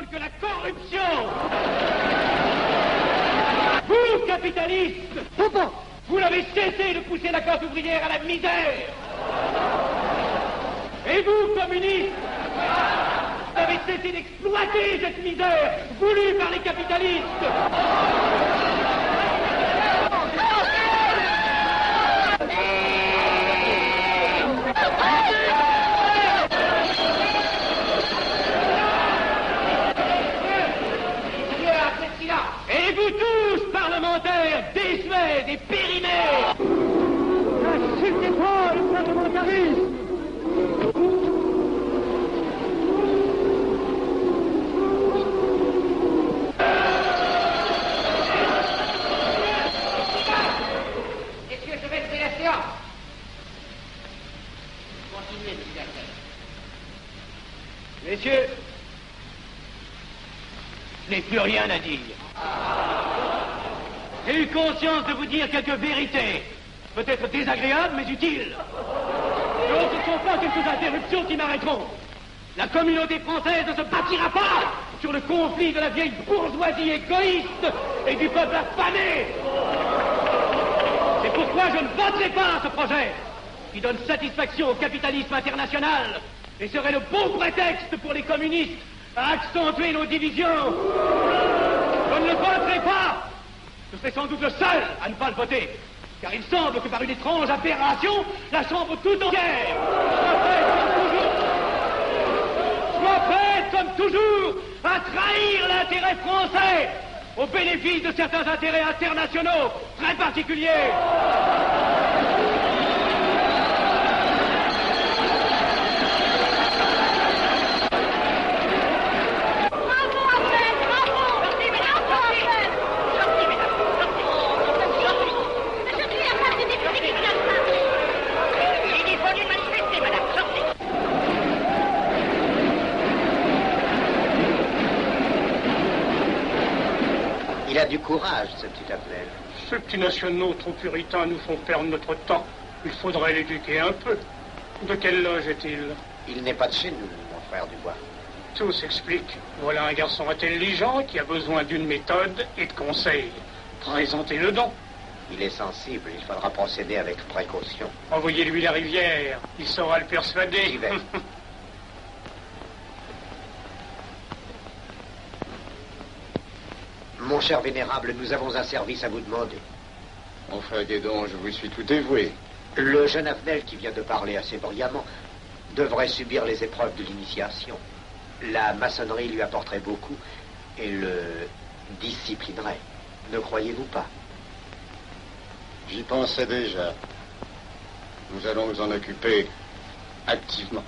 n'entendre que la corruption. Vous, capitalistes, vous n'avez cessé de pousser la classe ouvrière à la misère. Et vous, communistes, vous avez cessé d'exploiter cette misère voulue par les capitalistes. Et vous tous, parlementaires, désuets et périmés, n'insultez pas le parlementarisme. Messieurs, je vais lever la séance. Continuez, monsieur Garcet. Messieurs, je n'ai plus rien à dire. J'ai eu conscience de vous dire quelques vérités, peut-être désagréables, mais utiles. Non, ce ne sont pas quelques interruptions qui m'arrêteront. La communauté française ne se bâtira pas sur le conflit de la vieille bourgeoisie égoïste et du peuple affamé. C'est pourquoi je ne voterai pas ce projet, qui donne satisfaction au capitalisme international et serait le bon prétexte pour les communistes à accentuer nos divisions. Je ne le voterai pas. Je serai sans doute le seul à ne pas le voter, car il semble que par une étrange aberration, la Chambre tout entière soit prête, comme toujours, à trahir l'intérêt français au bénéfice de certains intérêts internationaux très particuliers. Il a du courage, ce petit Apnel. Ces petits nationaux trop puritains nous font perdre notre temps. Il faudrait l'éduquer un peu. De quelle loge est-il? Il n'est pas de chez nous, mon frère Dubois. Tout s'explique. Voilà un garçon intelligent qui a besoin d'une méthode et de conseils. Présentez-le donc. Il est sensible, il faudra procéder avec précaution. Envoyez-lui la rivière, il saura le persuader. J'y vais. Mon cher vénérable, nous avons un service à vous demander. Enfin, dis donc, je vous suis tout dévoué. Le jeune Avenel qui vient de parler assez brillamment devrait subir les épreuves de l'initiation. La maçonnerie lui apporterait beaucoup et le disciplinerait. Ne croyez-vous pas? J'y pensais déjà. Nous allons nous en occuper activement.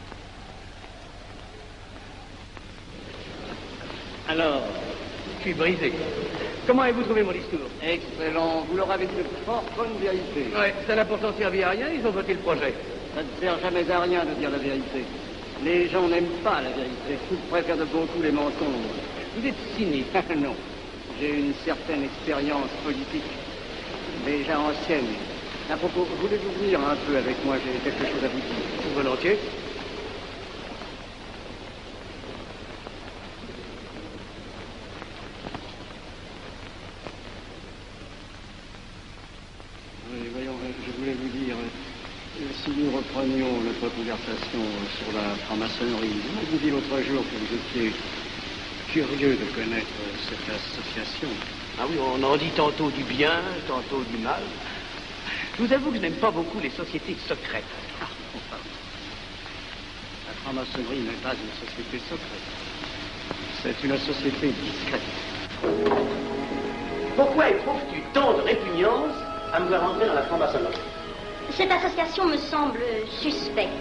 Alors, je suis brisé. Comment avez-vous trouvé mon discours? Excellent. Vous leur avez dit de fort bonne vérité. Ouais, ça n'a pourtant servi à rien, ils ont voté le projet. Ça ne sert jamais à rien de dire la vérité. Les gens n'aiment pas la vérité. Ils préfèrent de beaucoup les mensonges. Vous êtes cynique. Non. J'ai une certaine expérience politique, déjà ancienne. À propos, voulez-vous venir un peu avec moi? J'ai quelque chose à vous dire. Volontiers. Oui, voyons, je voulais vous dire, si nous reprenions notre conversation sur la franc-maçonnerie, vous m'avez dit l'autre jour que vous étiez curieux de connaître cette association. Ah oui, on en dit tantôt du bien, tantôt du mal. Je vous avoue que je n'aime pas beaucoup les sociétés secrètes. Ah, enfin. La franc-maçonnerie n'est pas une société secrète. C'est une société discrète. Pourquoi éprouves-tu tant de répugnance à me voir entrer dans la franc-maçonnerie? Cette association me semble suspecte.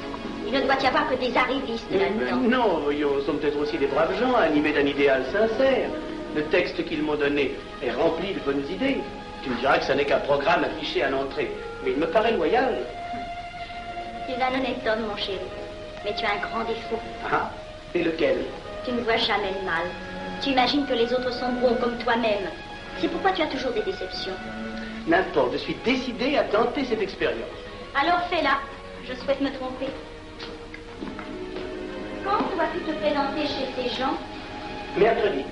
Il ne doit y avoir que des arrivistes là-dedans. Non, voyons, nous sommes peut-être aussi des braves gens animés d'un idéal sincère. Le texte qu'ils m'ont donné est rempli de bonnes idées. Tu me diras que ce n'est qu'un programme affiché à l'entrée. Mais il me paraît loyal. Tu es un honnête homme, mon chéri. Mais tu as un grand défaut. Ah, et lequel? Tu ne vois jamais le mal. Tu imagines que les autres sont bons comme toi-même. C'est pourquoi tu as toujours des déceptions. N'importe, je suis décidé à tenter cette expérience. Alors fais-la. Je souhaite me tromper. Quand vas-tu te présenter chez ces gens? Mercredi.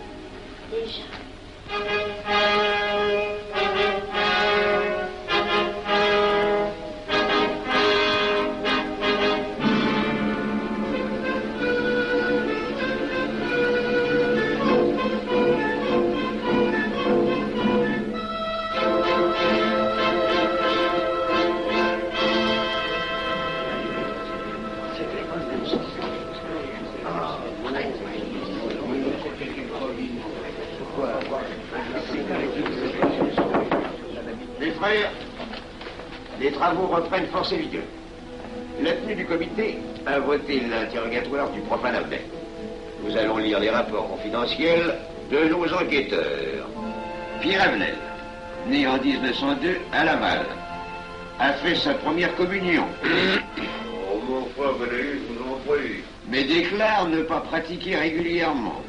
Déjà. Mes frères, les travaux reprennent force et vigueur. La tenue du comité a voté l'interrogatoire du profane Abdel. Nous allons lire les rapports confidentiels de nos enquêteurs. Pierre Abnel, né en 1902 à Laval, a fait sa première communion. Oh, mon frère, je vous en prie. Mais déclare ne pas pratiquer régulièrement.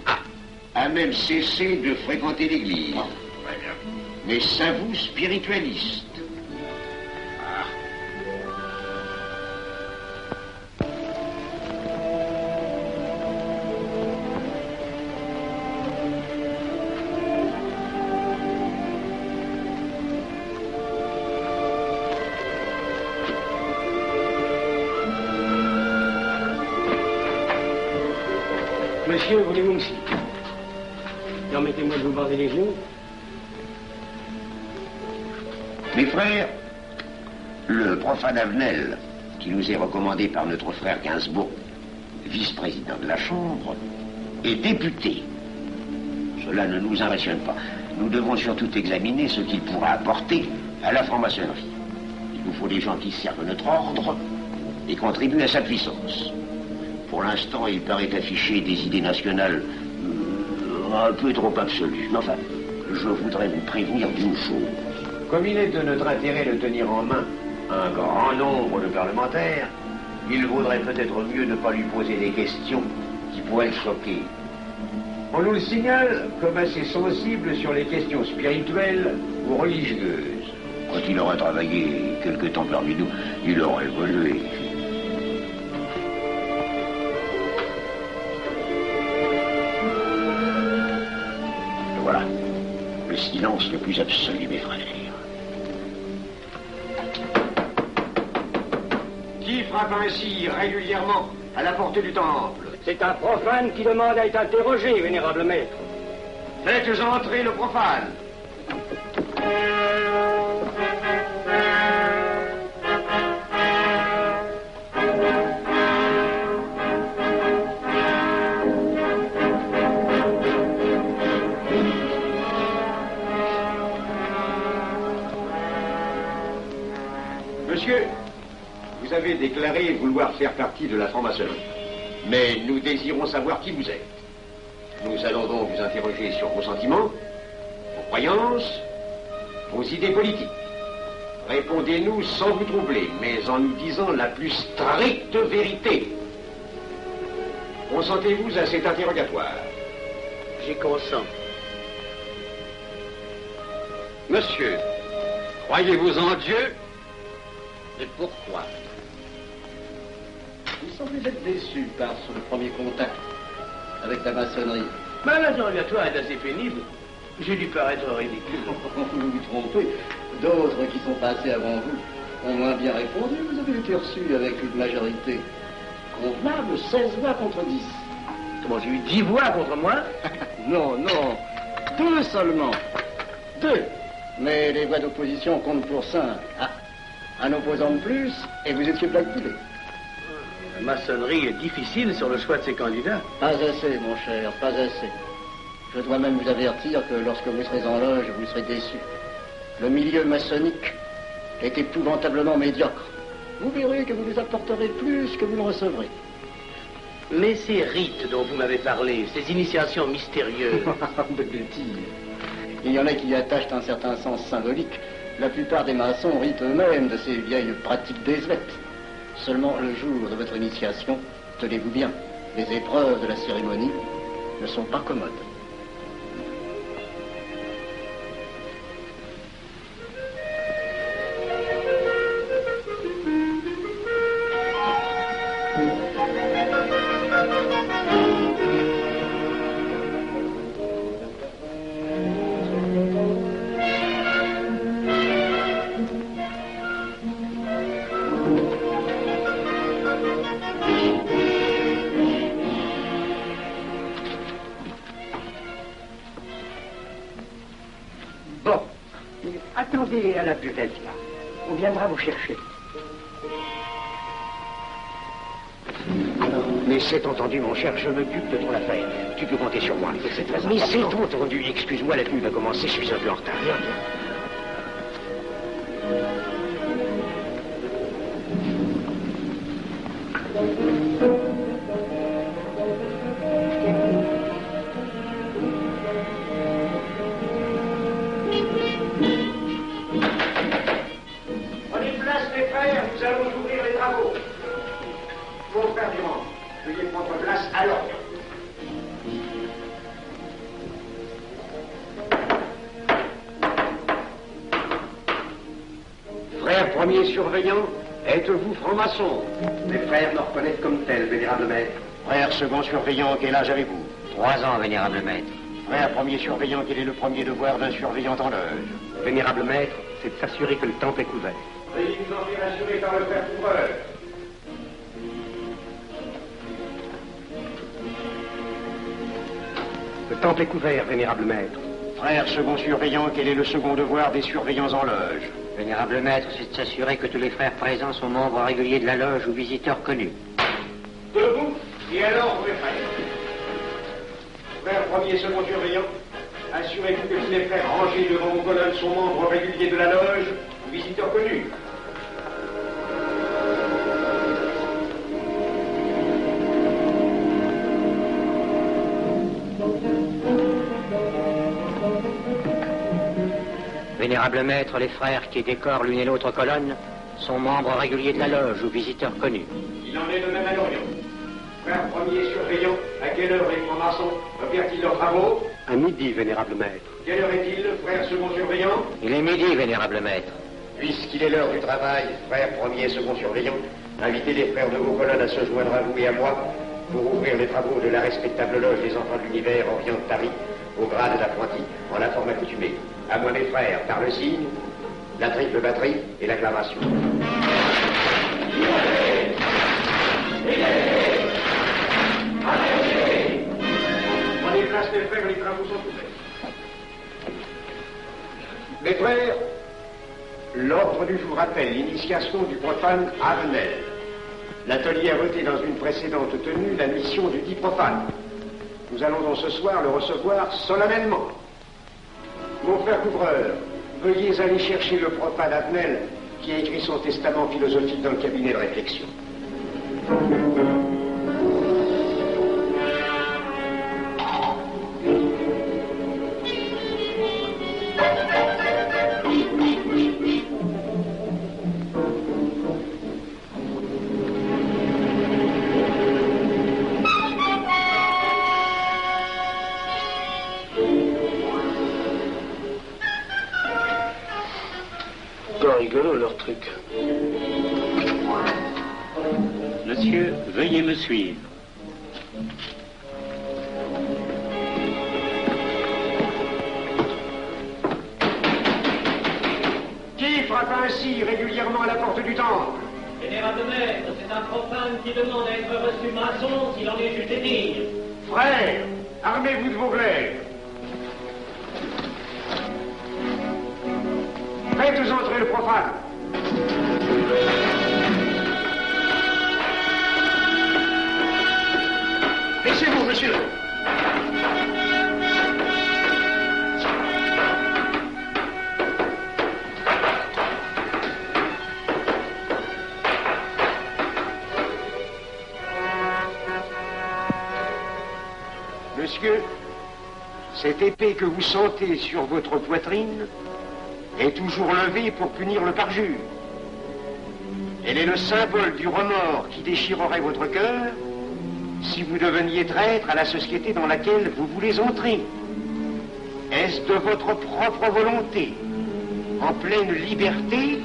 A même cessé de fréquenter l'église. Très bien. Mais s'avoue spiritualiste. Monsieur, voulez-vous me citer? Permettez-moi de vous barrer les yeux. Mes frères, le profane Avenel, qui nous est recommandé par notre frère Gainsbourg, vice-président de la Chambre, est député. Cela ne nous impressionne pas. Nous devons surtout examiner ce qu'il pourra apporter à la franc-maçonnerie. Il nous faut des gens qui servent notre ordre et contribuent à sa puissance. Pour l'instant, il paraît afficher des idées nationales un peu trop absolues. Mais enfin, je voudrais vous prévenir d'une chose. Comme il est de notre intérêt de tenir en main un grand nombre de parlementaires, il vaudrait peut-être mieux ne pas lui poser des questions qui pourraient le choquer. On nous le signale comme assez sensible sur les questions spirituelles ou religieuses. Quand il aura travaillé quelque temps parmi nous, il aura évolué. Voilà, le silence le plus absolu, mes frères. Qui frappe ainsi régulièrement à la porte du temple? C'est un profane qui demande à être interrogé, vénérable maître. Faites entrer le profane. Monsieur, vous avez déclaré vouloir faire partie de la franc-maçonnerie. Mais nous désirons savoir qui vous êtes. Nous allons donc vous interroger sur vos sentiments, vos croyances, vos idées politiques. Répondez-nous sans vous troubler, mais en nous disant la plus stricte vérité. Consentez-vous à cet interrogatoire? J'y consens. Monsieur, croyez-vous en Dieu? Et pourquoi? Vous semblez être déçu par ce premier contact avec la maçonnerie. Mais l'interrogatoire est assez pénible. J'ai dû paraître ridicule. Vous vous trompez. D'autres qui sont passés avant vous ont moins bien répondu. Vous avez été reçu avec une majorité convenable, 16 voix contre 10. Comment, j'ai eu 10 voix contre moi? Non, non. 2 seulement. 2. Mais les voix d'opposition comptent pour 5. Ah, un opposant de plus, et vous étiez blackboulé. La maçonnerie est difficile sur le choix de ses candidats. Pas assez, mon cher, pas assez. Je dois même vous avertir que lorsque vous serez en loge, vous serez déçu. Le milieu maçonnique est épouvantablement médiocre. Vous verrez que vous lui apporterez plus que vous ne recevrez. Mais ces rites dont vous m'avez parlé, ces initiations mystérieuses... De bêtises. Il y en a qui y attachent un certain sens symbolique. La plupart des maçons ritent eux-mêmes de ces vieilles pratiques désuètes. Seulement le jour de votre initiation, tenez-vous bien, les épreuves de la cérémonie ne sont pas commodes. Bon, attendez à la buvette, là. On viendra vous chercher. Mais c'est entendu, mon cher, je m'occupe de ton affaire. Tu peux compter sur moi. C'est très important. Mais c'est entendu. Excuse-moi, la tenue va commencer, je suis un peu en retard. Viens. Prenez place, mes frères, nous allons ouvrir les travaux. Mon frère Durand, veuillez prendre place à l'ordre. Frère premier surveillant, êtes-vous franc-maçon? Mes frères me reconnaissent comme tel, vénérable maître. Frère second surveillant, quel âge avez-vous? 3 ans, vénérable maître. Frère premier surveillant, quel est le premier devoir d'un surveillant en loge? Vénérable maître, c'est de s'assurer que le temple est couvert. Veuillez vous en faire assurer par le frère couvreur. Le temple est couvert, vénérable maître. Frère second surveillant, quel est le second devoir des surveillants en loge? Vénérable maître, c'est de s'assurer que tous les frères présents sont membres réguliers de la loge ou visiteurs connus. Debout, et alors, mes frères. Frère premier et second surveillant, assurez-vous que tous les frères rangés devant vos colonnes sont membres réguliers de la loge ou visiteurs connus. Vénérable maître, les frères qui décorent l'une et l'autre colonne sont membres réguliers de la loge ou visiteurs connus. Il en est de même à l'Orient. Frère premier surveillant, à quelle heure les francs-maçons opèrent-ils leurs travaux? À midi, vénérable maître. Quelle heure est-il, frère second surveillant? Il est midi, vénérable maître. Puisqu'il est l'heure du travail, frère premier et second surveillant, invitez les frères de vos colonnes à se joindre à vous et à moi pour ouvrir les travaux de la respectable loge des enfants de l'univers Orient de Paris au grade d'apprenti, en la forme accoutumée. À moi, mes frères, par le signe, la triple batterie et l'acclamation. Prenez place, mes frères, les travaux sont ouverts. Mes frères, l'ordre du jour appelle l'initiation du profane Avenel. L'atelier a voté dans une précédente tenue la mission du dit profane. Nous allons donc ce soir le recevoir solennellement. Mon frère couvreur, veuillez aller chercher le profane Avenel qui a écrit son testament philosophique dans le cabinet de réflexion. Rigolo leur truc. Monsieur, veuillez me suivre. Qui frappe ainsi régulièrement à la porte du temple? Vénérable maître, c'est un profane qui demande à être reçu maçon s'il en est jugé digne. Frères, armez-vous de vos glaives. Faites entrer le profane. Laissez-vous, monsieur. Monsieur, cette épée que vous sentez sur votre poitrine est toujours levée pour punir le parjure. Elle est le symbole du remords qui déchirerait votre cœur si vous deveniez traître à la société dans laquelle vous voulez entrer. Est-ce de votre propre volonté, en pleine liberté,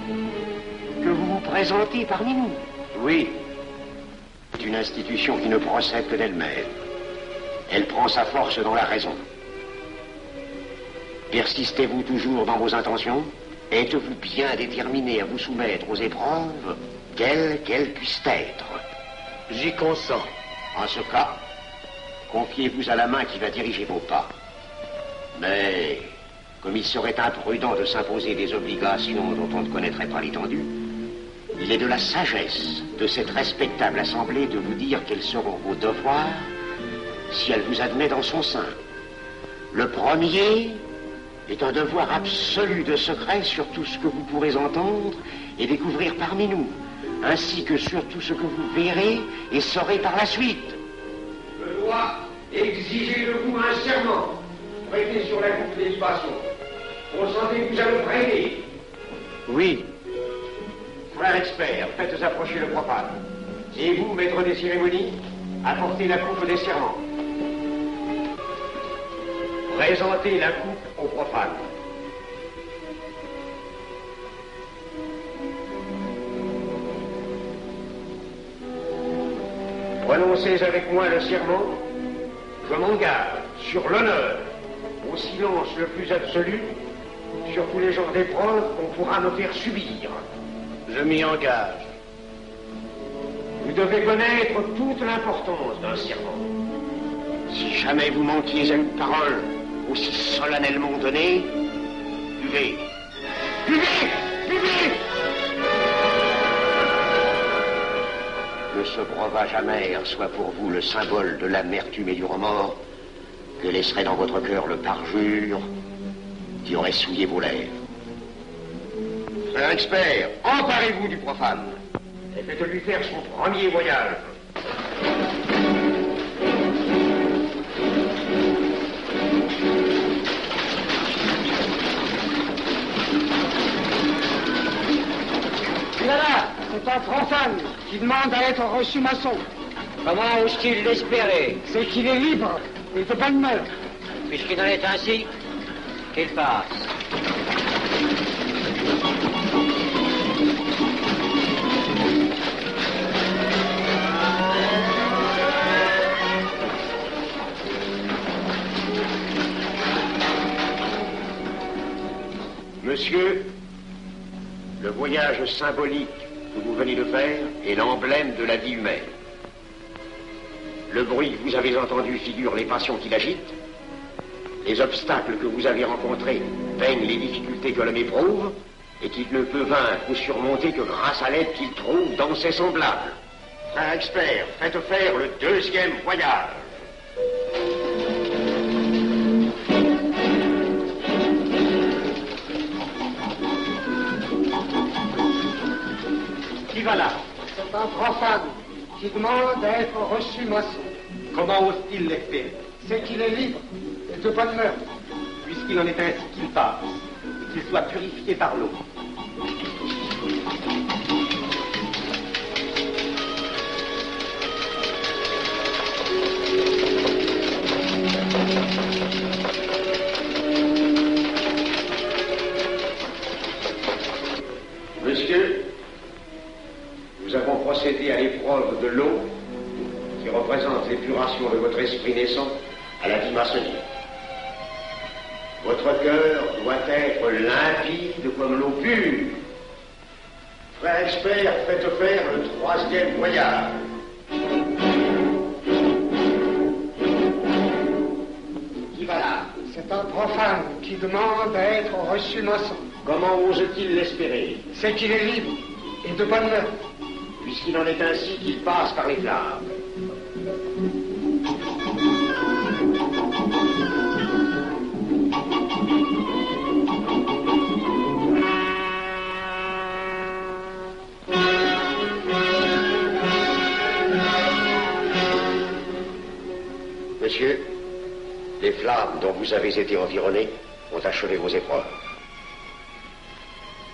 que vous vous présentez parmi nous? Oui. C'est une institution qui ne procède que d'elle-même. Elle prend sa force dans la raison. Persistez-vous toujours dans vos intentions? Êtes-vous bien déterminé à vous soumettre aux épreuves, quelles qu'elles puissent être? J'y consens. En ce cas, confiez-vous à la main qui va diriger vos pas. Mais comme il serait imprudent de s'imposer des obligations dont on ne connaîtrait pas l'étendue, il est de la sagesse de cette respectable assemblée de vous dire quels seront vos devoirs si elle vous admet dans son sein. Le premier est un devoir absolu de secret sur tout ce que vous pourrez entendre et découvrir parmi nous, ainsi que sur tout ce que vous verrez et saurez par la suite. Je dois exiger de vous un serment prêté sur la coupe des libations. Consentez-vous à le prêter? Oui. Frère expert, faites approcher le profane. Et vous, maître des cérémonies, apportez la coupe des serments. Présentez la coupe au profane. Prononcez avec moi le serment. Je m'engage sur l'honneur, au silence le plus absolu, sur tous les genres d'épreuves qu'on pourra me faire subir. Je m'y engage. Vous devez connaître toute l'importance d'un serment. Si jamais vous manquiez à une parole aussi solennellement donnée, buvez. Buvez! Buvez! Que ce breuvage amer soit pour vous le symbole de l'amertume et du remords que laisserait dans votre cœur le parjure qui aurait souillé vos lèvres. Frère expert, emparez-vous du profane et faites-lui faire son premier voyage. Voilà, c'est un profane qui demande à être reçu maçon. Comment ose-t-il l'espérer? C'est qu'il est libre et de bonne mœur. Puisqu'il en est ainsi, qu'il passe. Monsieur, le voyage symbolique que vous venez de faire est l'emblème de la vie humaine. Le bruit que vous avez entendu figure les passions qui l'agitent. Les obstacles que vous avez rencontrés peignent les difficultés que l'homme éprouve et qu'il ne peut vaincre ou surmonter que grâce à l'aide qu'il trouve dans ses semblables. Frère expert, faites faire le deuxième voyage. Qui va là? C'est un profane qui demande à être reçu maçon. Comment ose-t-il l'espérer? C'est qu'il est libre et de bonne mœur. Puisqu'il en est ainsi, qu'il passe, et qu'il soit purifié par l'eau. Monsieur, nous avons procédé à l'épreuve de l'eau qui représente l'épuration de votre esprit naissant à la vie maçonnique. Votre cœur doit être limpide comme l'eau pure. Frère expert, faites faire le troisième voyage. Qui va là? C'est un profane qui demande à être reçu maçon. Comment ose-t-il l'espérer? C'est qu'il est libre et de bonne mœur. Puisqu'il en est ainsi, qu'il passe par les flammes. Monsieur, les flammes dont vous avez été environné ont achevé vos épreuves.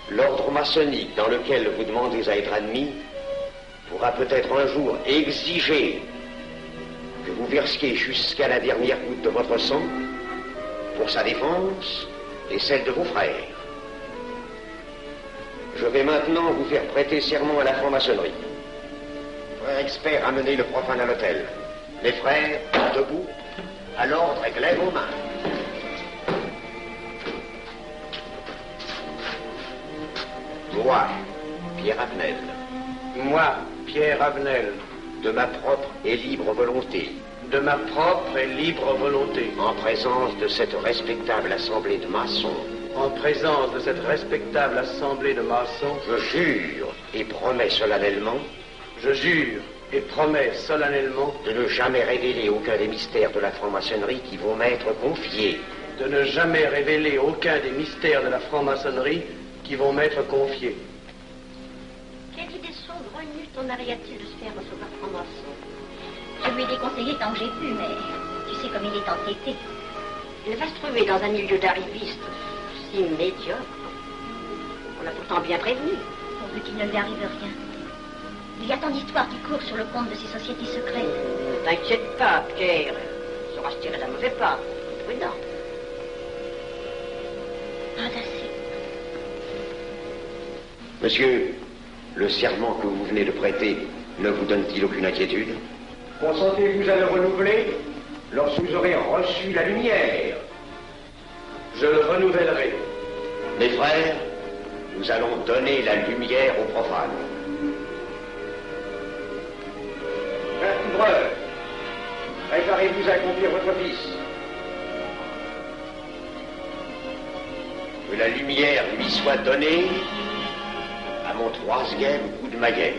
L'ordre maçonnique dans lequel vous demandez à être admis pourra peut-être un jour exiger que vous versiez jusqu'à la dernière goutte de votre sang pour sa défense et celle de vos frères. Je vais maintenant vous faire prêter serment à la franc-maçonnerie. Frère expert, amenez le profane à l'autel. Les frères, debout, à l'ordre et glaive aux mains. Moi, Pierre Avenel. Moi, Pierre Avenel, de ma propre et libre volonté, de ma propre et libre volonté. En présence de cette respectable assemblée de maçons. En présence de cette respectable assemblée de maçons. Je jure et promets solennellement. Je jure et promets solennellement. De ne jamais révéler aucun des mystères de la franc-maçonnerie qui vont m'être confiés. De ne jamais révéler aucun des mystères de la franc-maçonnerie qui vont m'être confiés. Quelle idée saugrenue ton mari a-t-il de se faire recevoir franc-maçon? Je lui ai déconseillé tant que j'ai pu, mais tu sais comme il est entêté. Il va se trouver dans un milieu d'arrivistes si médiocre. On l'a pourtant bien prévenu. Pourvu qu'il ne lui arrive rien. Il y a tant d'histoires qui courent sur le compte de ces sociétés secrètes. Ne t'inquiète pas, Pierre. Il saura se tirer d'un mauvais pas. Prudent. Pas assez. Monsieur, le serment que vous venez de prêter ne vous donne-t-il aucune inquiétude? Consentez-vous à le renouveler lorsque vous aurez reçu la lumière? Je le renouvellerai. Mes frères, nous allons donner la lumière aux profanes. Vertubreur, préparez-vous à accomplir votre office. Que la lumière lui soit donnée à mon 3e coup de maillet.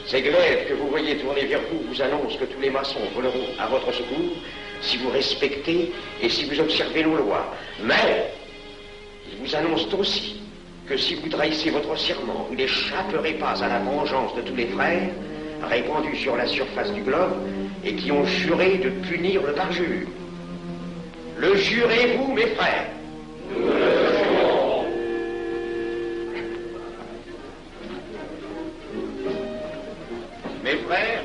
Ces glaives que vous voyez tourner vers vous vous annoncent que tous les maçons voleront à votre secours si vous respectez et si vous observez nos lois. Mais ils vous annoncent aussi que si vous trahissez votre serment, vous n'échapperez pas à la vengeance de tous les frères répandus sur la surface du globe et qui ont juré de punir le parjure. Le jurez-vous, mes frères? Nous le jurons. Mes frères,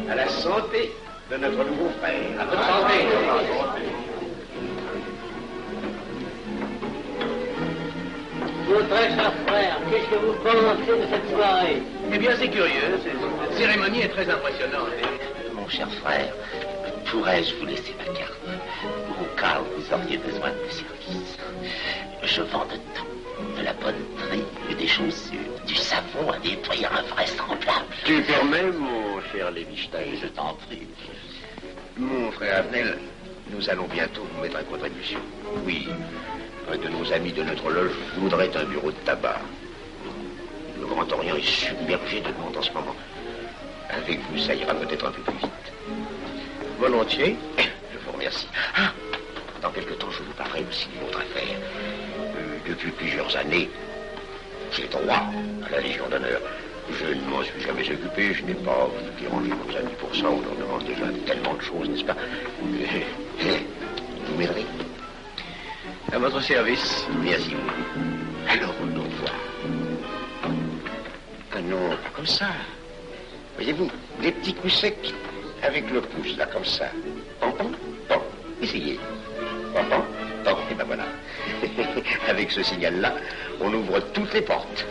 à la santé de notre nouveau frère. À votre santé. Mon très cher frère, qu'est-ce que vous pensez de cette soirée? Eh bien, c'est curieux. Cette cérémonie est très impressionnante. Mon cher frère, pourrais-je vous laisser ma carte au cas où vous auriez besoin de mes services? Je vends de tout, de la bonneterie, des chaussures, du savon à nettoyer invraisemblable. Tu permets, mon cher Lévi-Stein? Je t'en prie. Mon frère Avenel, nous allons bientôt vous mettre à contribution. Oui, un de nos amis de notre loge voudrait un bureau de tabac. Le Grand Orient est submergé de monde en ce moment. Avec vous, ça ira peut-être un peu plus vite. Volontiers. Je vous remercie. Ah, dans quelque temps, je vous parlerai aussi d'une autre affaire. Depuis plusieurs années, j'ai droit à la Légion d'honneur. Je ne m'en suis jamais occupé, je n'ai pas dérangé vos amis pour ça, on leur demande déjà tellement de choses, n'est-ce pas? Vous m'aiderez? À votre service. Merci beaucoup. Alors, on nous voit. Ah non, pas comme ça. Voyez-vous, des petits coups secs avec le pouce, là, comme ça. Bon, essayez. Bon, et ben voilà. Avec ce signal-là, on ouvre toutes les portes.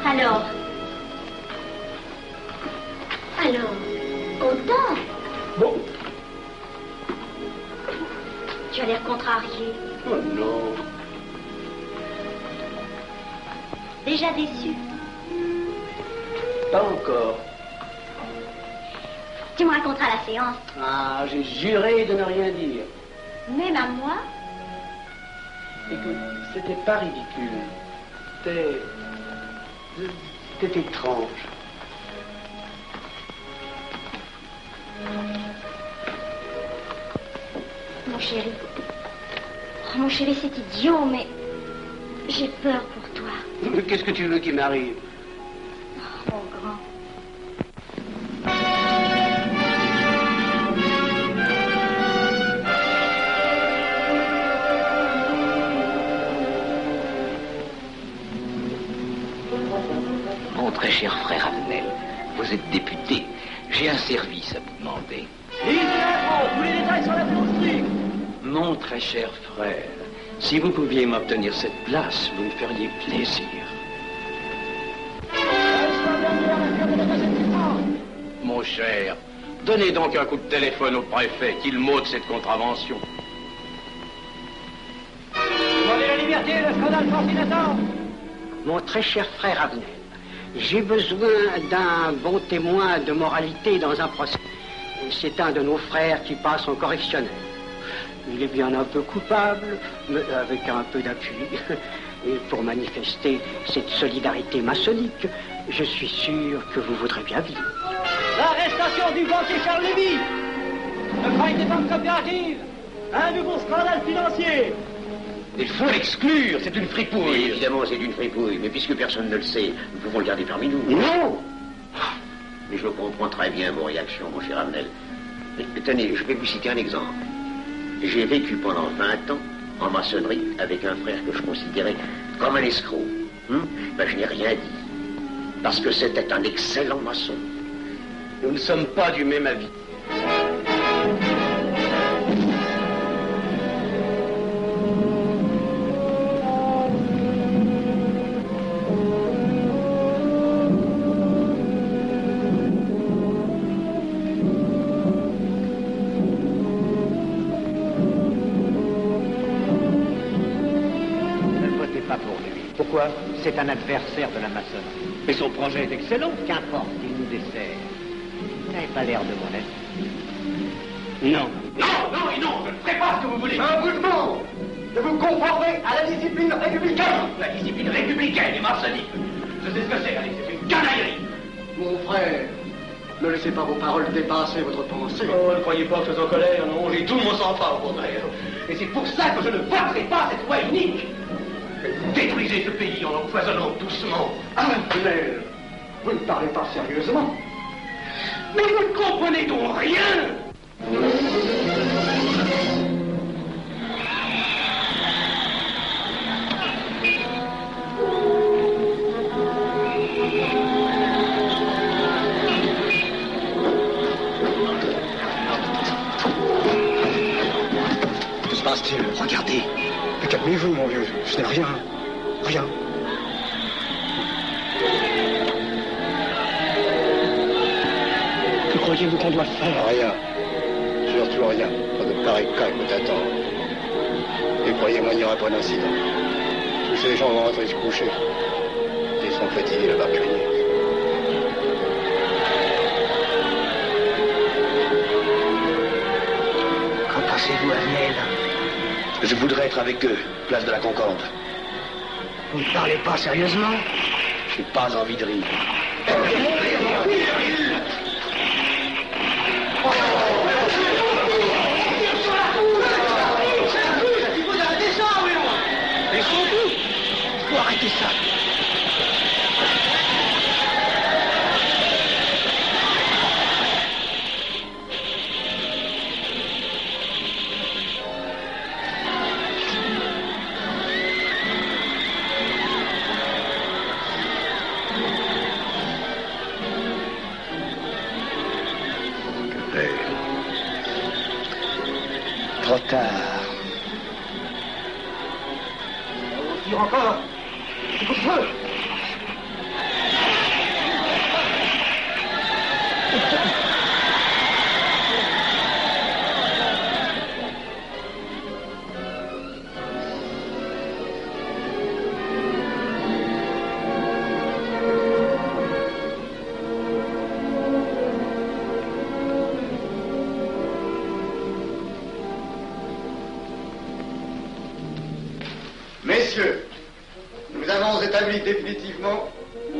Alors, content? Bon. Tu as l'air contrarié. Oh non. Déjà déçu? Pas encore. Tu me raconteras la séance. Ah, j'ai juré de ne rien dire. Même à moi? Écoute, c'était pas ridicule. C'était étrange. Mon chéri. Oh, mon chéri, c'est idiot, mais j'ai peur pour toi. Qu'est-ce que tu veux qu'il m'arrive? Oh, mon grand. Mon très cher frère Abnel, vous êtes député. J'ai un service à vous demander. Tous les détails sur la plomberie. Mon très cher frère, si vous pouviez m'obtenir cette place, vous me feriez plaisir. Mon cher, donnez donc un coup de téléphone au préfet, qu'il m'ôte cette contravention. Demandez la liberté, le scandale fascinateur. Mon très cher frère Abnel, j'ai besoin d'un bon témoin de moralité dans un procès. C'est un de nos frères qui passe en correctionnel. Il est bien un peu coupable, mais avec un peu d'appui. Et pour manifester cette solidarité maçonnique, je suis sûr que vous voudrez bien vivre. L'arrestation du banquier Charles Lévy. Le crime des banques coopératives. Un nouveau scandale financier. Il faut l'exclure, c'est une fripouille. Oui, évidemment, c'est une fripouille, mais puisque personne ne le sait, nous pouvons le garder parmi nous. Non! Mais je comprends très bien vos réactions, mon cher Abnel. Mais tenez, je vais vous citer un exemple. J'ai vécu pendant 20 ans en maçonnerie avec un frère que je considérais comme un escroc. Ben, je n'ai rien dit. Parce que c'était un excellent maçon. Nous ne sommes pas du même avis. Pourquoi? C'est un adversaire de la maçonnerie. Mais son projet est excellent. Qu'importe, il nous dessert. Vous n'avez pas l'air de mon avis. Non. Non, et non, je ne ferai pas ce que vous voulez. Je vous demande de vous conformer à la discipline républicaine. La discipline républicaine et maçonnique. Je sais ce que c'est, allez, c'est une canaillerie. Mon frère, ne laissez pas vos paroles dépasser votre pensée. Oh, ne croyez pas que je suis en colère, non, j'ai tout mon sang-froid, au contraire. Et c'est pour ça que je ne voterai pas cette loi unique. Détruisez ce pays en l'empoisonnant doucement. Mais vous ne parlez pas sérieusement. Mais vous ne comprenez donc rien. Que se passe-t-il? Regardez. Mais calmez-vous, mon vieux. Ce n'est rien. Rien. Que croyez-vous qu'on doit faire? Rien. Surtout rien. Pas de pareil cas que t'attendre. Et croyez-moi, il n'y aura pas d'incident. Tous ces gens vont rentrer se coucher. Ils sont fatigués, le barbecue. Qu'en pensez-vous, Abnel? Je voudrais être avec eux, place de la Concorde. Vous ne parlez pas sérieusement? J'ai pas envie de rire. Faut arrêter ça. Trop tard. On tire encore. Coup de feu. Messieurs, nous avons établi définitivement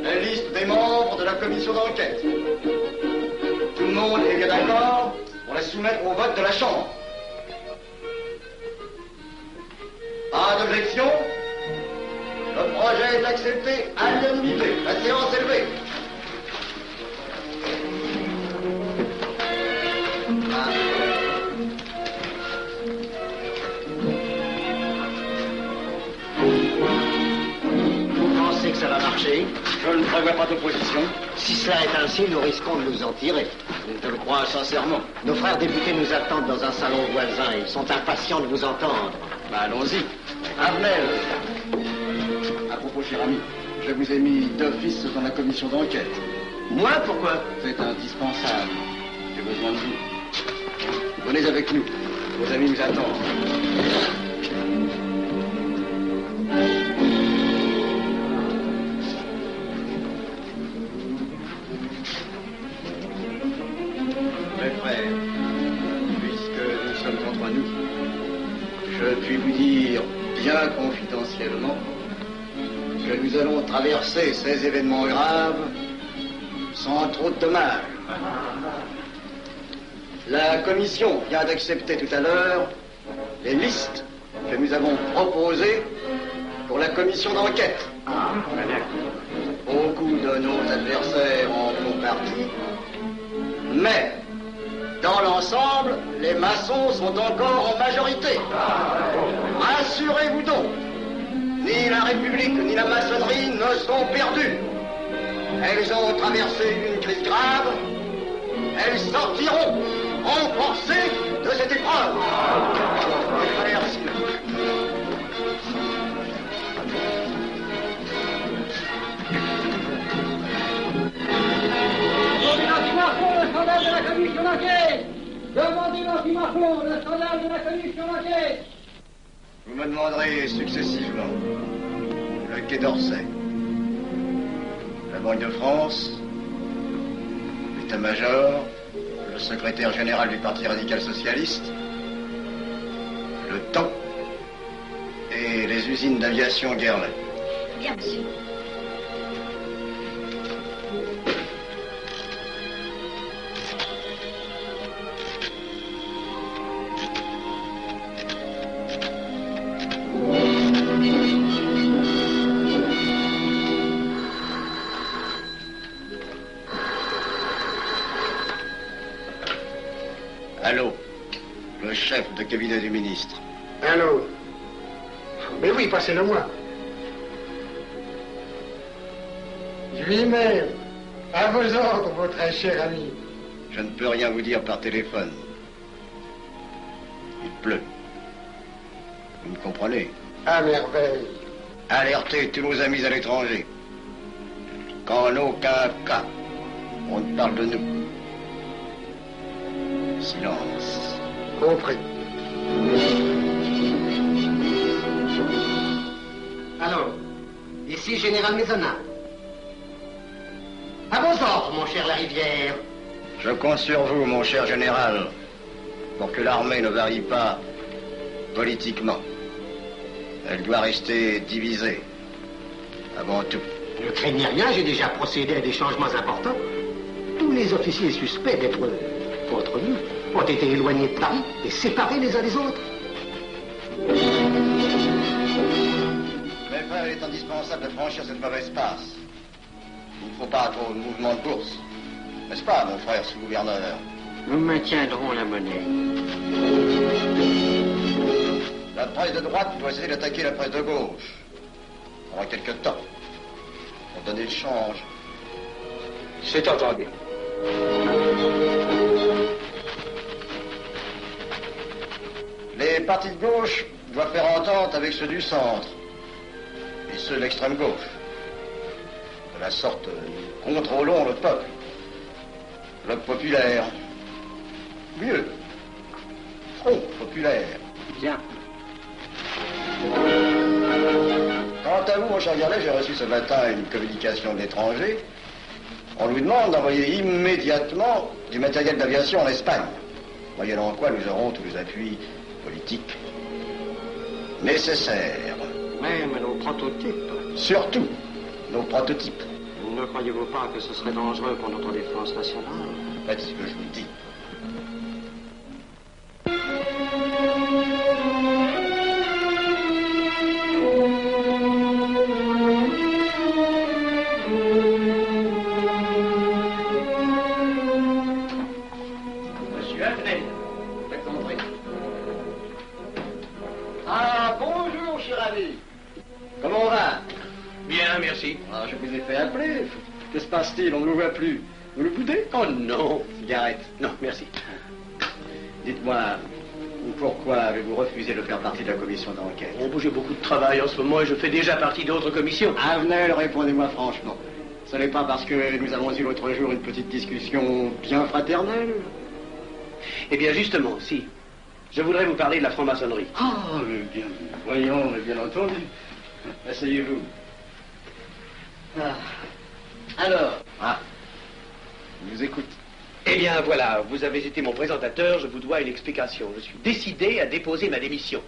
la liste des membres de la commission d'enquête. Tout le monde est bien d'accord pour la soumettre au vote de la Chambre. Pas d'objection? Le projet est accepté à l'unanimité. La séance est levée. Vous pensez que ça va marcher? Je ne prévois pas d'opposition. Si cela est ainsi, nous risquons de nous en tirer. Je le crois sincèrement. Nos frères députés nous attendent dans un salon voisin. Ils sont impatients de vous entendre. Allons-y. Avenel. À propos, cher ami, je vous ai mis d'office dans la commission d'enquête. Moi, pourquoi? C'est indispensable. J'ai besoin de vous. Venez avec nous. Vos amis nous attendent. Mes frères, puisque nous sommes entre nous, je puis vous dire bien confidentiellement que nous allons traverser ces événements graves sans trop de dommages. La commission vient d'accepter tout à l'heure les listes que nous avons proposées pour la commission d'enquête. Beaucoup de nos adversaires en font partie, mais dans l'ensemble, les maçons sont encore en majorité. Rassurez-vous donc, ni la République ni la maçonnerie ne sont perdues. Elles ont traversé une crise grave. Elles sortiront renforcées de cette épreuve. Merci. Le scandale de la commission d'enquête! Demandez l'anti-Macron, le scandale de la commission d'enquête! Vous me demanderez successivement le Quai d'Orsay, la Banque de France, l'état-major, le secrétaire général du Parti radical socialiste, le temps et les usines d'aviation Guerlain. Bien, monsieur. Allô, le chef de cabinet du ministre. Allô? Mais oui, passez-le moi. Lui-même, à vos ordres, votre très cher ami. Je ne peux rien vous dire par téléphone. Il pleut. Vous me comprenez? À merveille. Alertez tous nos amis à l'étranger. Qu'en aucun cas, on ne parle de nous. Silence. Compris. Alors, ici Général Maisonnat. À vos ordres, mon cher Larivière. Je compte sur vous, mon cher général, pour que l'armée ne varie pas politiquement. Elle doit rester divisée, avant tout. Ne craignez rien, j'ai déjà procédé à des changements importants. Tous les officiers suspects d'être contre nous ont été éloignés de Paris et séparés les uns des autres. Mes frères, il est indispensable de franchir cette mauvaise passe. Il ne faut pas trop de mouvement de bourse. N'est-ce pas, mon frère sous-gouverneur? Nous maintiendrons la monnaie. La presse de droite doit essayer d'attaquer la presse de gauche. Il faudra quelque temps pour donner le change. C'est entendu. Les partis de gauche doivent faire entente avec ceux du centre et ceux de l'extrême gauche. De la sorte, nous contrôlons le peuple. Le populaire. Mieux. Front populaire. Bien. Quant à vous, mon cher Garlet, j'ai reçu ce matin une communication de l'étranger. On nous demande d'envoyer immédiatement du matériel d'aviation en Espagne, moyennant quoi nous aurons tous les appuis politiques nécessaires. Mais prototypes. Surtout nos prototypes. Ne croyez-vous pas que ce serait dangereux pour notre défense nationale? Faites ce que je vous dis. Monsieur Avenel, faites entrer. Ah, bonjour, cher ami. Comment on va? Bien, merci. Ah, je vous ai fait appeler. Que se passe-t-il? On ne vous voit plus. Vous le boudez? Oh non. Cigarette. Non, merci. Dites-moi, pourquoi avez-vous refusé de faire partie de la commission d'enquête? Oh, j'ai beaucoup de travail en ce moment et je fais déjà partie d'autres commissions. Avenel, répondez-moi franchement. Ce n'est pas parce que nous avons eu l'autre jour une petite discussion bien fraternelle? Eh bien, justement, si. Je voudrais vous parler de la franc-maçonnerie. Ah, mais bien, voyons, mais bien entendu. Asseyez-vous. Ah. Alors? Ah, je vous écoute. Eh bien, voilà, vous avez été mon présentateur, je vous dois une explication. Je suis décidé à déposer ma démission.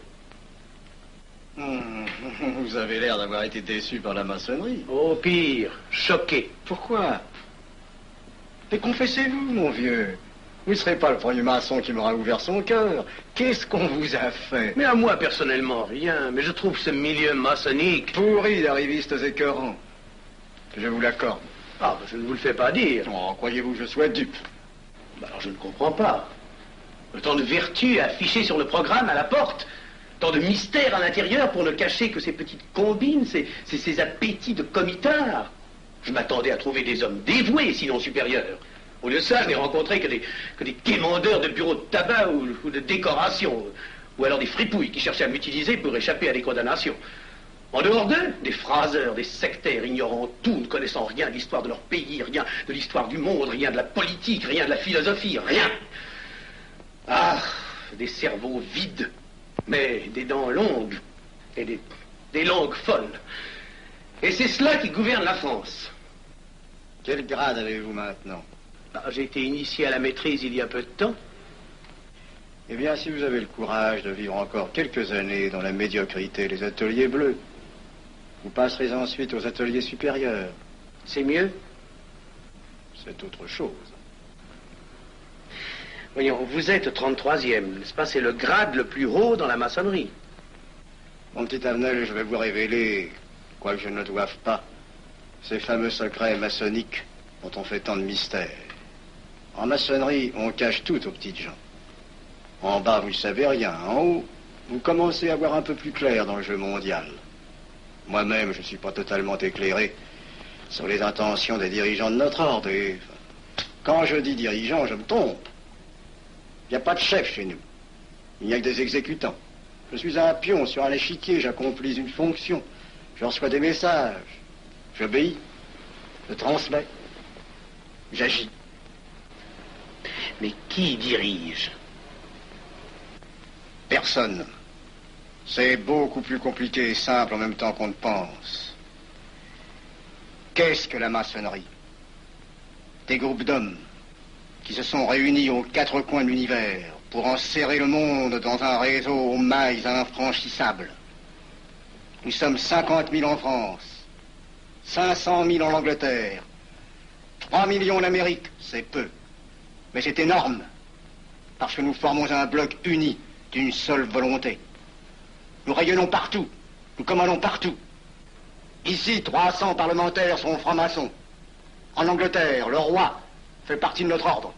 Vous avez l'air d'avoir été déçu par la maçonnerie. Oh, pire, choqué. Pourquoi? Mais confessez-vous, mon vieux. Vous ne serez pas le premier maçon qui m'aura ouvert son cœur. Qu'est-ce qu'on vous a fait? Mais à moi, personnellement, rien. Mais je trouve ce milieu maçonnique... pourri d'arrivistes écœurants. Je vous l'accorde. Ah, je ne vous le fais pas dire. Oh, croyez-vous que je sois dupe? Alors, je ne comprends pas. Tant de vertu affichées sur le programme à la porte. Tant de mystère à l'intérieur pour ne cacher que ces petites combines, ces appétits de comitard. Je m'attendais à trouver des hommes dévoués, sinon supérieurs. Au lieu de ça, je n'ai rencontré que des quémandeurs de bureaux de tabac ou de décoration, ou alors des fripouilles qui cherchaient à m'utiliser pour échapper à des condamnations. En dehors d'eux, des phraseurs, des sectaires, ignorant tout, ne connaissant rien de l'histoire de leur pays, rien de l'histoire du monde, rien de la politique, rien de la philosophie, rien. Ah, des cerveaux vides, mais des dents longues et des langues folles. Et c'est cela qui gouverne la France. Quel grade avez-vous maintenant? J'ai été initié à la maîtrise il y a peu de temps. Eh bien, si vous avez le courage de vivre encore quelques années dans la médiocrité des ateliers bleus, vous passerez ensuite aux ateliers supérieurs. C'est mieux? C'est autre chose. Voyons, vous êtes 33e, n'est-ce pas? C'est le grade le plus haut dans la maçonnerie. Mon petit Avenel, je vais vous révéler, quoique je ne le doive pas, ces fameux secrets maçonniques dont on fait tant de mystères. En maçonnerie, on cache tout aux petites gens. En bas, vous ne savez rien. En haut, vous commencez à voir un peu plus clair dans le jeu mondial. Moi-même, je ne suis pas totalement éclairé sur les intentions des dirigeants de notre ordre. Et quand je dis dirigeants, je me trompe. Il n'y a pas de chef chez nous. Il n'y a que des exécutants. Je suis un pion sur un échiquier, j'accomplis une fonction. Je reçois des messages. J'obéis. Je transmets. J'agis. Mais qui dirige? Personne. C'est beaucoup plus compliqué et simple en même temps qu'on ne pense. Qu'est-ce que la maçonnerie? Des groupes d'hommes qui se sont réunis aux quatre coins de l'univers pour enserrer le monde dans un réseau aux mailles infranchissables. Nous sommes 50 000 en France, 500 000 en Angleterre, 3 millions en Amérique, c'est peu. Mais c'est énorme, parce que nous formons un bloc uni d'une seule volonté. Nous rayonnons partout, nous commandons partout. Ici, 300 parlementaires sont francs-maçons. En Angleterre, le roi fait partie de notre ordre.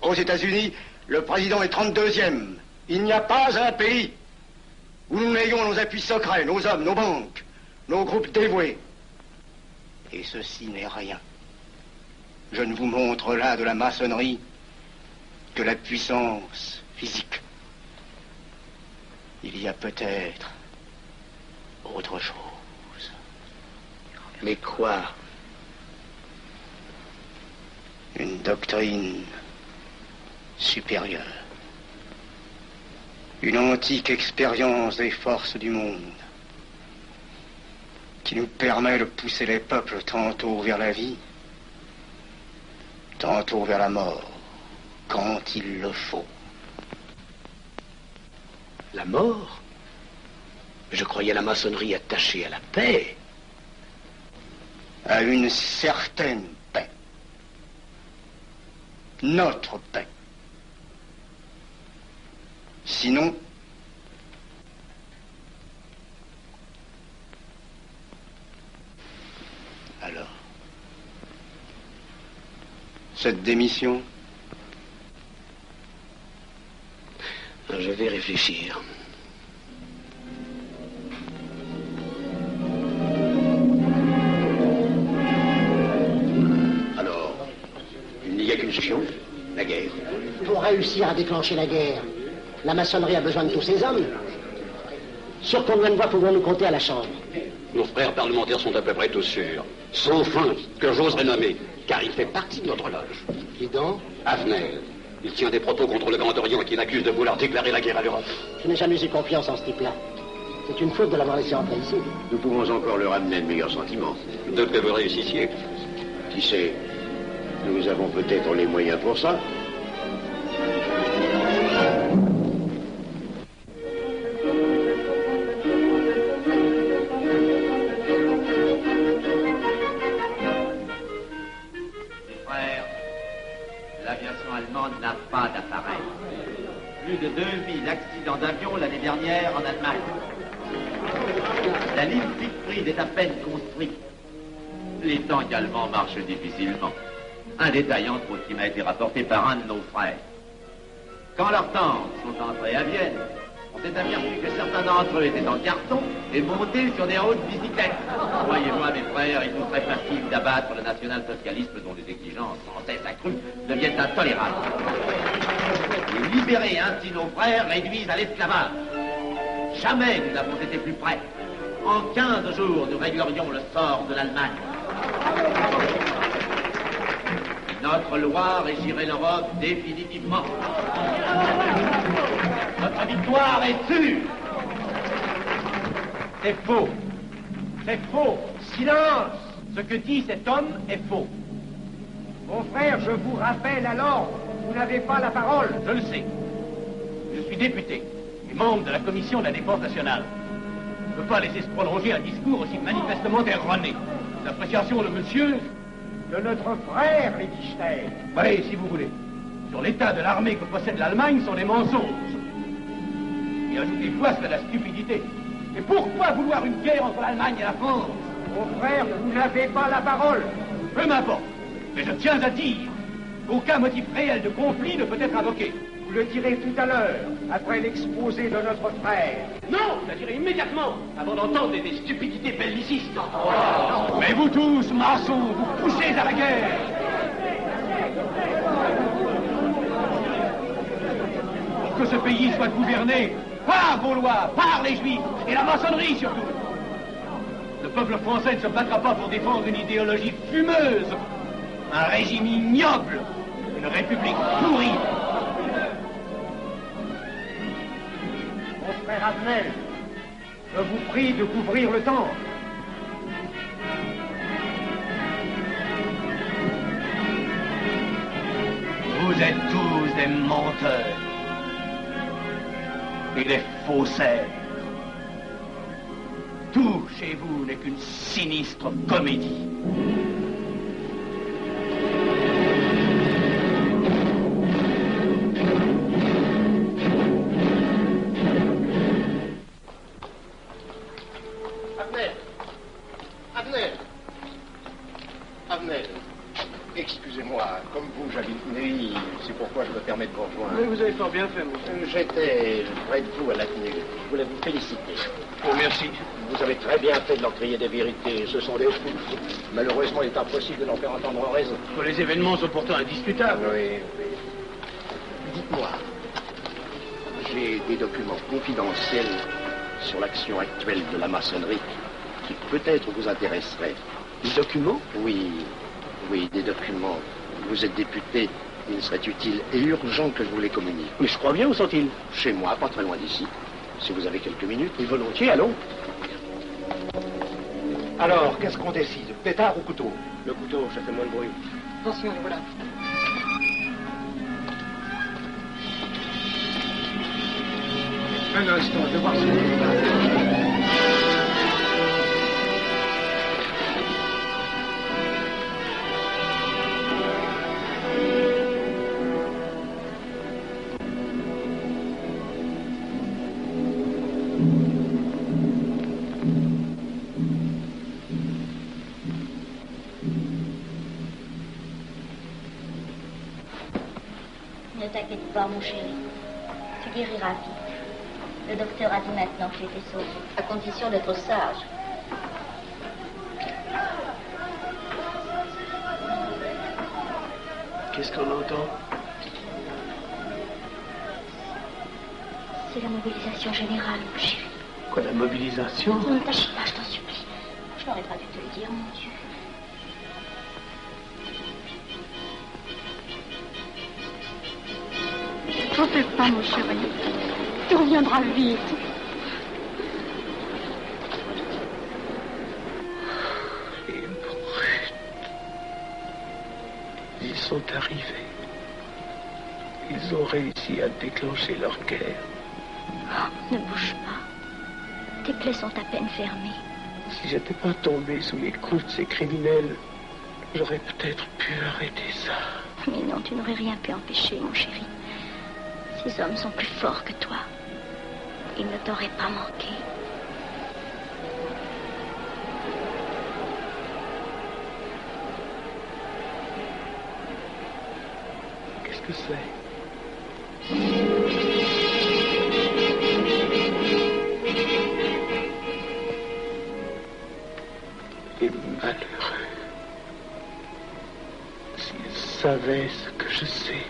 Aux États-Unis, le président est 32e. Il n'y a pas un pays où nous n'ayons nos appuis secrets, nos hommes, nos banques, nos groupes dévoués. Et ceci n'est rien. Je ne vous montre là de la maçonnerie que la puissance physique. Il y a peut-être autre chose. Mais quoi? Une doctrine supérieure. Une antique expérience des forces du monde qui nous permet de pousser les peuples tantôt vers la vie, tantôt vers la mort, quand il le faut. La mort? Je croyais la maçonnerie attachée à la paix. À une certaine paix. Notre paix. Sinon, alors, cette démission, je vais réfléchir. Alors, il n'y a qu'une solution, la guerre. Pour réussir à déclencher la guerre, la maçonnerie a besoin de tous ses hommes. Sur combien de voix pouvons-nous compter à la Chambre? Nos frères parlementaires sont à peu près tous sûrs. Sauf un, que j'oserais nommer, car il fait partie de notre loge. Qui donc? Avenel. Il tient des propos contre le Grand Orient qui l'accuse de vouloir déclarer la guerre à l'Europe. Je n'ai jamais eu confiance en ce type-là. C'est une faute de l'avoir laissé entrer ici. Nous pouvons encore leur amener de meilleurs sentiments. De que vous réussissiez. Qui sait, nous avons peut-être les moyens pour ça. N'a pas d'appareil. Plus de 2000 accidents d'avion l'année dernière en Allemagne. La ligne Siegfried est à peine construite. Les tanks allemands marchent difficilement. Un détail entre autres qui m'a été rapporté par un de nos frères. Quand leurs tanks sont entrés à Vienne, on s'est aperçu que certains d'entre eux étaient en carton et montés sur des hautes bicyclettes. Croyez-moi, mes frères, il nous serait facile d'abattre le national-socialisme dont les exigences sans cesse accrues deviennent intolérables. Et libérer ainsi nos frères réduisent à l'esclavage. Jamais nous n'avons été plus près. En 15 jours, nous réglerions le sort de l'Allemagne. Notre loi régirait l'Europe définitivement. Notre victoire est sûre. C'est faux. C'est faux. Silence. Ce que dit cet homme est faux. Mon frère, je vous rappelle alors, vous n'avez pas la parole. Je le sais. Je suis député et membre de la commission de la défense nationale. Je ne peux pas laisser se prolonger un discours aussi manifestement erroné. L'appréciation de monsieur... De notre frère, Liechtenstein. Oui, si vous voulez. Sur l'état de l'armée que possède l'Allemagne sont des mensonges. Et ajouter quoi serait la stupidité. Et pourquoi vouloir une guerre entre l'Allemagne et la France? Mon frère, vous n'avez pas la parole. Peu m'importe. Mais je tiens à dire qu'aucun motif réel de conflit ne peut être invoqué. Vous le direz tout à l'heure, après l'exposé de notre frère. Non, je le dirai immédiatement, avant d'entendre des stupidités bellicistes. Mais vous tous, maçons, vous poussez à la guerre. Pour que ce pays soit gouverné par vos lois, par les Juifs, et la maçonnerie surtout. Le peuple français ne se battra pas pour défendre une idéologie fumeuse, un régime ignoble, une république pourrie. Mon frère Avenel, je vous prie de couvrir le temple. Vous êtes tous des menteurs et des faussaires. Tout chez vous n'est qu'une sinistre comédie. Avenel, excusez-moi, comme vous, j'habite Neuilly, c'est pourquoi je me permets de vous rejoindre. Oui, vous avez fort bien fait, monsieur. J'étais près de vous à la tenue. Je voulais vous féliciter. Oh, merci. Vous avez très bien fait de leur crier des vérités. Ce sont des fous. Malheureusement, il est impossible de leur faire entendre raison. Les événements sont pourtant indiscutables. Oui, oui. Dites-moi, j'ai des documents confidentiels sur l'action actuelle de la maçonnerie qui peut-être vous intéresseraient. Des documents? Oui, oui, des documents. Vous êtes député, il serait utile et urgent que je vous les communique. Mais je crois bien, où sont-ils? Chez moi, pas très loin d'ici. Si vous avez quelques minutes. Et volontiers, allons. Alors, qu'est-ce qu'on décide? Pétard ou couteau? Le couteau, ça fait moins de bruit. Attention, les voilà. Un instant, je vais voir ce que je peux faire. t'inquiète pas, mon chéri. Tu guériras vite. Le docteur a dit maintenant que tu étais sauvé, à condition d'être sage. Qu'est-ce qu'on entend? C'est la mobilisation générale, mon chéri. Quoi, la mobilisation? Ne t'agite pas, je t'en supplie. Je n'aurais pas dû te le dire, mon Dieu. T'en fais pas, mon chéri. Tu reviendras vite. Les brutes. Ils sont arrivés. Ils ont réussi à déclencher leur guerre. Ne bouge pas. Tes plaies sont à peine fermées. Si j'étais pas tombé sous les coups de ces criminels, j'aurais peut-être pu arrêter ça. Mais non, tu n'aurais rien pu empêcher, mon chéri. Ces hommes sont plus forts que toi. Ils ne t'auraient pas manqué. Qu'est-ce que c'est? Les malheureux, s'ils savaient ce que je sais.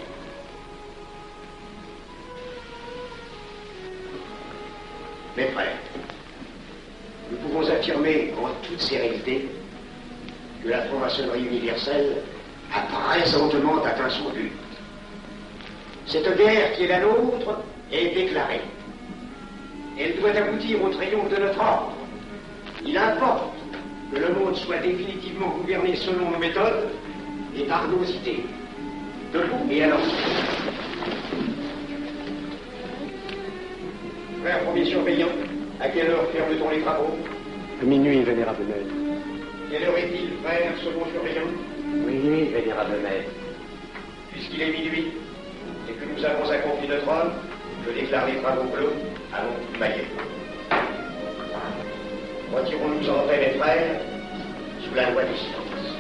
Mes frères, nous pouvons affirmer en toute sérénité que la franc-maçonnerie universelle a présentement atteint son but. Cette guerre qui est la nôtre est déclarée. Elle doit aboutir au triomphe de notre ordre. Il importe que le monde soit définitivement gouverné selon nos méthodes et par nos idées. Debout et alors. Frère premier surveillant, à quelle heure ferme-t-on les travaux? À minuit, vénérable maître. Quelle heure est-il, frère second surveillant? Minuit, vénérable maître. Puisqu'il est minuit et que nous avons accompli notre œuvre, je déclare les travaux clos. Allons, maillet. Retirons-nous en paix, mes frères, sous la loi du silence.